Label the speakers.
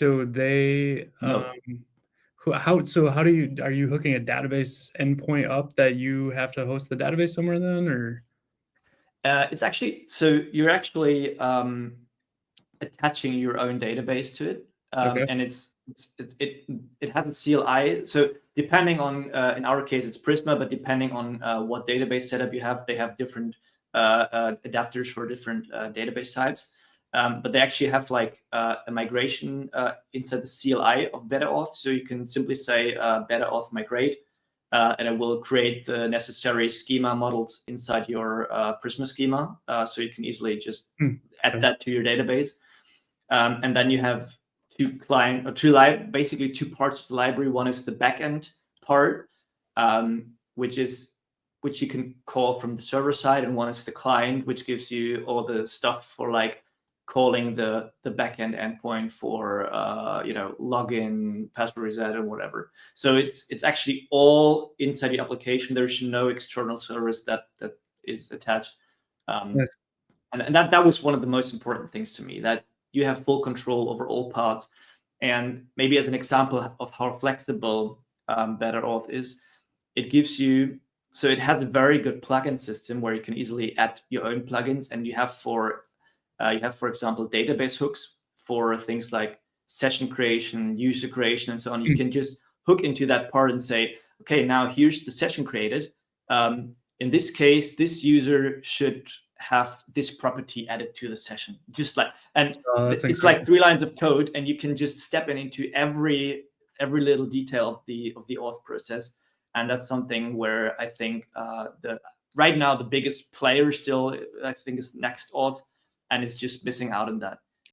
Speaker 1: So they,
Speaker 2: No.
Speaker 1: how are you hooking a database endpoint up that you have to host the database somewhere then, or?
Speaker 2: It's actually, so you're actually attaching your own database to it,
Speaker 1: Okay.
Speaker 2: and it has a CLI. So depending on, in our case, it's Prisma, but depending on what database setup you have, they have different adapters for different database types. But they actually have like a migration inside the CLI of better-auth. So you can simply say better-auth migrate, and it will create the necessary schema models inside your Prisma schema. So you can easily just add
Speaker 1: Okay.
Speaker 2: that to your database. And then you have basically two parts of the library. One is the backend part, which you can call from the server side, and one is the client, which gives you all the stuff for like calling the backend endpoint for login, password reset, and whatever. So it's actually all inside the application. There's no external service that is attached.
Speaker 1: Nice.
Speaker 2: And that was one of the most important things to me, that you have full control over all parts. And maybe as an example of how flexible better-auth is, it gives you, so it has a very good plugin system where you can easily add your own plugins, and you have for example database hooks for things like session creation, user creation, and so on. You can just hook into that part and say, okay, now here's the session created. In this case, this user should have this property added to the session, just like, and
Speaker 1: That's
Speaker 2: it's
Speaker 1: incredible.
Speaker 2: like 3 lines of code, and you can just step into every little detail of the auth process. And that's something where I think right now the biggest player still, I think, is Nextauth, and it's just missing out on that.